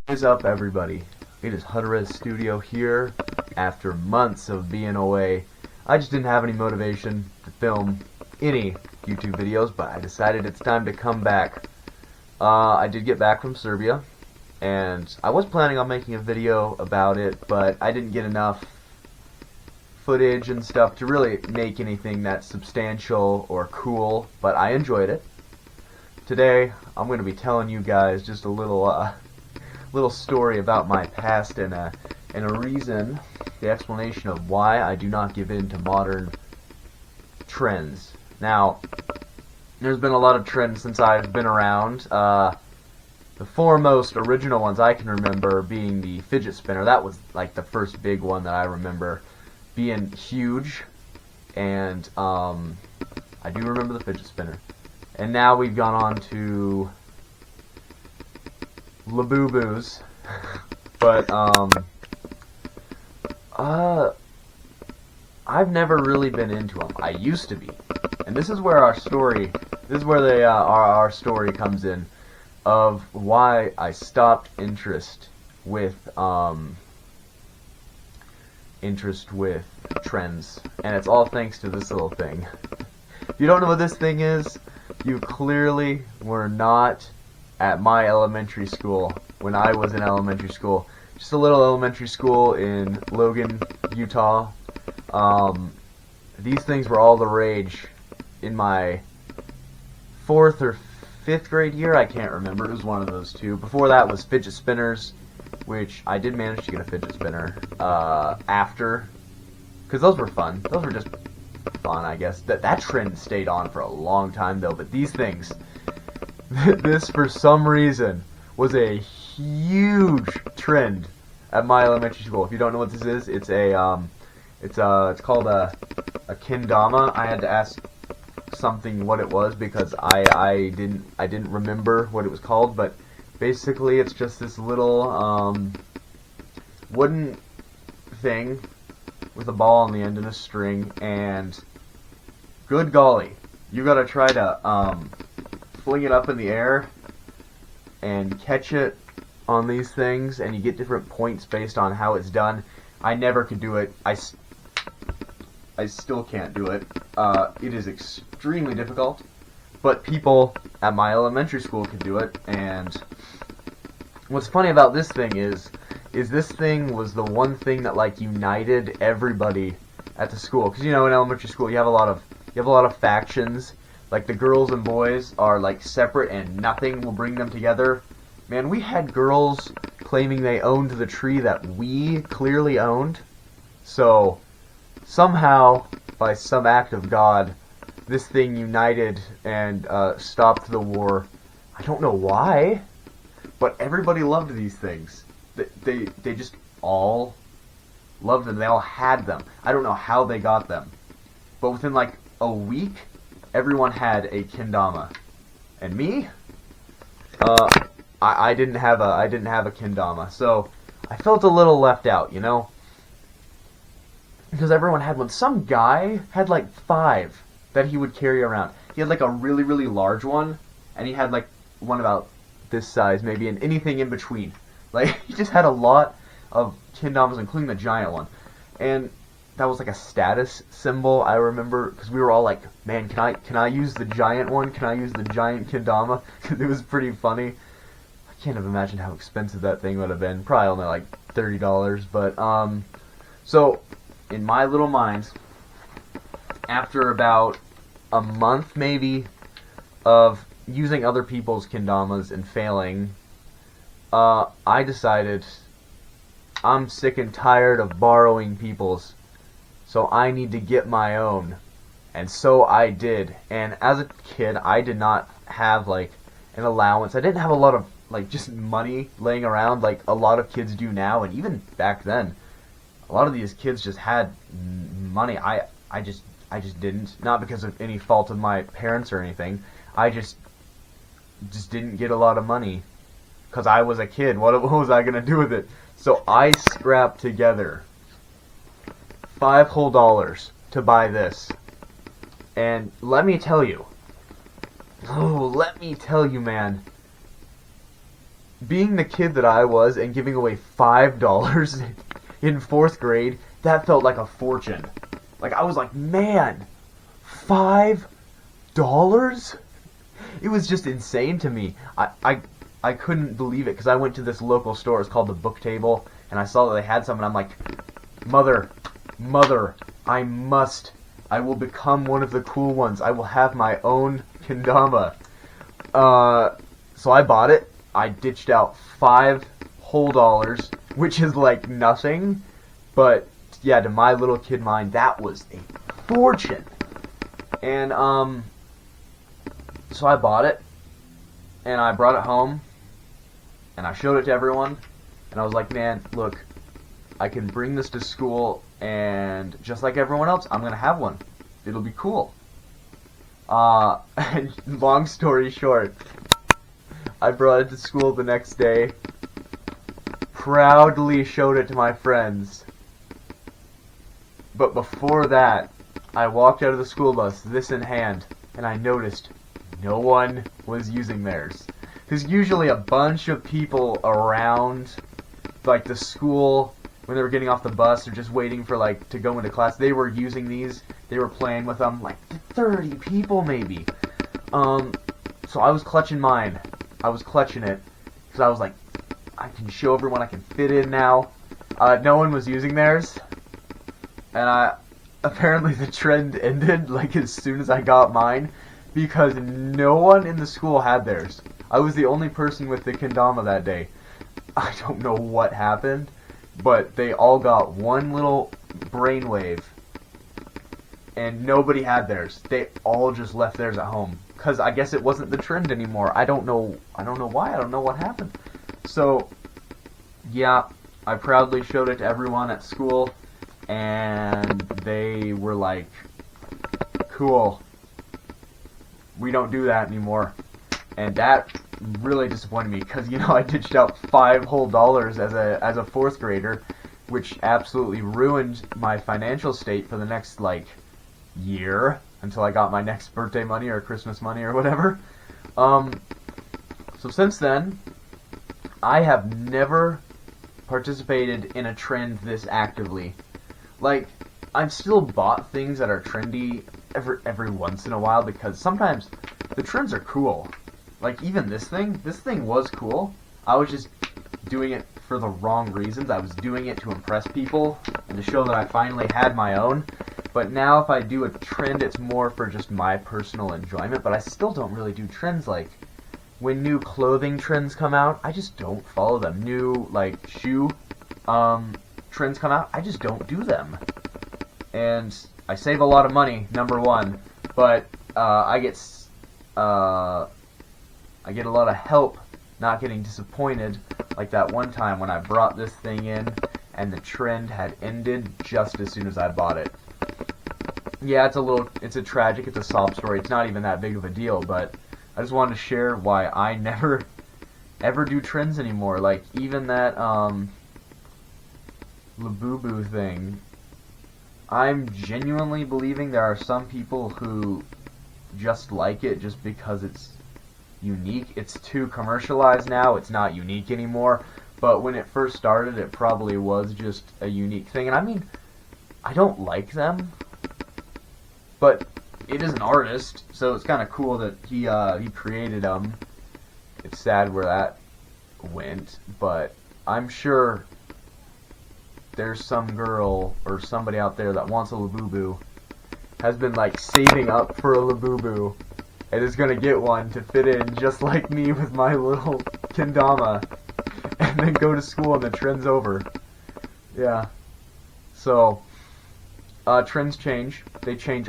What is up, everybody? It is Hutterez Studio here. After months of being away, I just didn't have any motivation to film any YouTube videos, but I decided it's time to come back. I did get back from Serbia, and I was planning on making a video about it, but I didn't get enough footage and stuff to really make anything that's substantial or cool, but I enjoyed it. Today, I'm going to be telling you guys just a little story about my past and a reason, the explanation of why I do not give in to modern trends. Now, there's been a lot of trends since I've been around. The foremost original ones I can remember being the fidget spinner. That was like the first big one that I remember being huge, and I do remember the fidget spinner. And now we've gone on to Labubu's, but I've never really been into them. I used to be, and this is where our story comes in, of why I stopped interest with trends, and it's all thanks to this little thing. If you don't know what this thing is, you clearly were not at my elementary school when I was in elementary school. Just a little elementary school in Logan, Utah. These things were all the rage in my 4th or 5th grade year. I can't remember. It was one of those two. Before that was fidget spinners, which I did manage to get a fidget spinner after, because those were fun. Those were just fun, I guess. That trend stayed on for a long time though. But these things, this for some reason was a huge trend at my elementary school. If you don't know what this is, it's called a kendama. I had to ask something what it was because I didn't remember what it was called, but basically it's just this little wooden thing with a ball on the end and a string, and good golly, you gotta try to fling it up in the air and catch it on these things, and you get different points based on how it's done. I never could do it. I still can't do it. It is extremely difficult, but people at my elementary school could do it. And what's funny about this thing is this thing was the one thing that like united everybody at the school. Because in elementary school you have a lot of factions. Like the girls and boys are like separate, and nothing will bring them together. Man, we had girls claiming they owned the tree that we clearly owned. So somehow, by some act of God, this thing united and stopped the war. I don't know why, but everybody loved these things. They just all loved them. They all had them. I don't know how they got them, but within like a week, everyone had a kendama, and me, I didn't have a kendama, so I felt a little left out, because everyone had one. Some guy had like 5 that he would carry around. He had like a really, really large one, and he had like one about this size maybe, and anything in between. Like, he just had a lot of kendamas, including the giant one. And that was like a status symbol, I remember, because we were all like, man, can I use the giant one? Can I use the giant kendama? Because it was pretty funny. I can't have imagined how expensive that thing would have been. Probably only like $30, but so in my little mind, after about a month maybe of using other people's kendamas and failing, I decided I'm sick and tired of borrowing people's, so I need to get my own. And so I did. And as a kid, I did not have like an allowance. I didn't have a lot of like just money laying around like a lot of kids do now, and even back then a lot of these kids just had money. I just didn't, not because of any fault of my parents or anything. I just didn't get a lot of money because I was a kid. What was I gonna do with it? So I scrapped together $5 whole to buy this, and let me tell you, man, being the kid that I was and giving away $5 in 4th grade, that felt like a fortune. Like, I was like, man, $5? It was just insane to me. I couldn't believe it, because I went to this local store. It's called the Book Table, and I saw that they had some, and I'm like, Mother, I will become one of the cool ones. I will have my own kendama. So I bought it. I ditched out $5 whole, which is like nothing, but yeah, to my little kid mind, that was a fortune. And so I bought it, and I brought it home, and I showed it to everyone, and I was like, man, look, I can bring this to school, and just like everyone else, I'm gonna have one. It'll be cool. And long story short, I brought it to school the next day, proudly showed it to my friends. But before that, I walked out of the school bus, this in hand, and I noticed no one was using theirs. There's usually a bunch of people around, like, the school when they were getting off the bus or just waiting for, like, to go into class. They were using these. They were playing with them, like 30 people maybe. So I was clutching mine. I was clutching it because I was like, I can show everyone I can fit in now. No one was using theirs, and apparently the trend ended like as soon as I got mine, because no one in the school had theirs. I was the only person with the kendama that day. I don't know what happened, but they all got one little brainwave, and nobody had theirs. They all just left theirs at home, because I guess it wasn't the trend anymore. I don't know why. I don't know what happened. So, yeah, I proudly showed it to everyone at school, and they were like, cool, we don't do that anymore. And that really disappointed me, because, you know, I ditched out $5 whole as a 4th grader, which absolutely ruined my financial state for the next, like, year, until I got my next birthday money or Christmas money or whatever. So since then, I have never participated in a trend this actively. Like, I've still bought things that are trendy every once in a while, because sometimes the trends are cool. Like, even this thing was cool. I was just doing it for the wrong reasons. I was doing it to impress people and to show that I finally had my own. But now if I do a trend, it's more for just my personal enjoyment. But I still don't really do trends. Like, when new clothing trends come out, I just don't follow them. New, like, shoe trends come out, I just don't do them. And I save a lot of money, number one, but I get a lot of help not getting disappointed, like that one time when I brought this thing in and the trend had ended just as soon as I bought it. Yeah, it's a tragic, it's a sob story, it's not even that big of a deal, but I just wanted to share why I never ever do trends anymore. Like, even that Labubu thing, I'm genuinely believing there are some people who just like it just because it's unique. It's too commercialized now, it's not unique anymore, but when it first started, it probably was just a unique thing. And I mean, I don't like them, but it is an artist, so it's kind of cool that he created them. It's sad where that went, but I'm sure there's some girl or somebody out there that wants a Labubu, has been like saving up for a Labubu, and is gonna get one to fit in just like me with my little kendama, and then go to school and the trend's over. Yeah. So, trends change. They change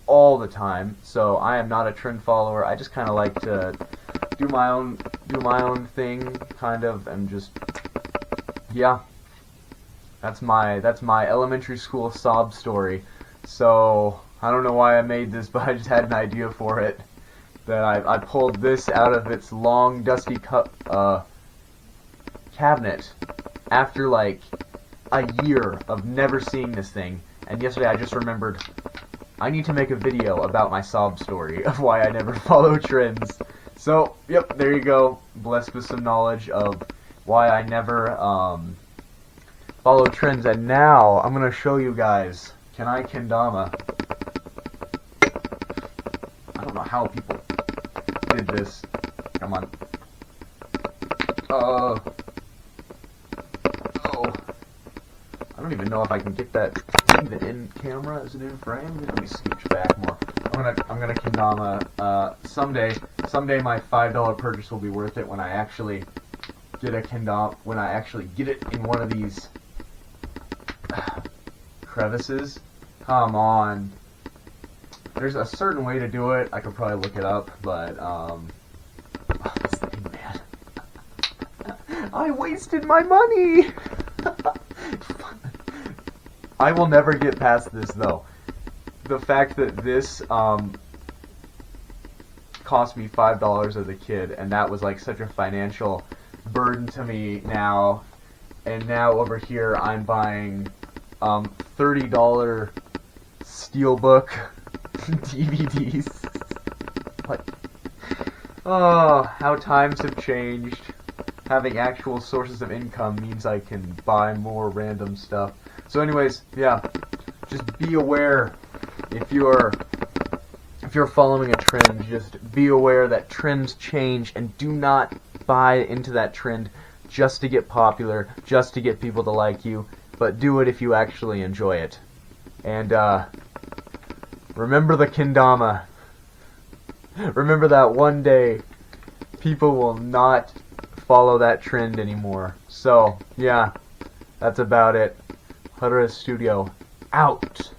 all the time, so I am not a trend follower. I just kind of like to do my own thing, kind of, and just, yeah. That's my elementary school sob story. So, I don't know why I made this, but I just had an idea for it. That I pulled this out of its long, dusty cabinet after, like, a year of never seeing this thing. And yesterday I just remembered, I need to make a video about my sob story of why I never follow trends. So, yep, there you go. Blessed with some knowledge of why I never follow trends. And now I'm gonna show you guys. Can I kendama? I don't know how people did this. Come on. Oh. I don't even know if I can get that in camera. Is it in frame? Let me scooch back more. I'm gonna kendama. Someday my $5 purchase will be worth it when I actually get a kendama. When I actually get it in one of these crevices. Come on. There's a certain way to do it. I could probably look it up, but this thing, man. I wasted my money. I will never get past this though. The fact that this cost me $5 as a kid, and that was like such a financial burden to me now. And now over here I'm buying $30 steelbook DVDs. Like, oh, how times have changed. Having actual sources of income means I can buy more random stuff. So anyways, yeah, just be aware if you're following a trend, just be aware that trends change, and do not buy into that trend just to get popular, just to get people to like you, but do it if you actually enjoy it. And remember the kendama. Remember that one day people will not follow that trend anymore. So, yeah, that's about it. Hudra Studio, out.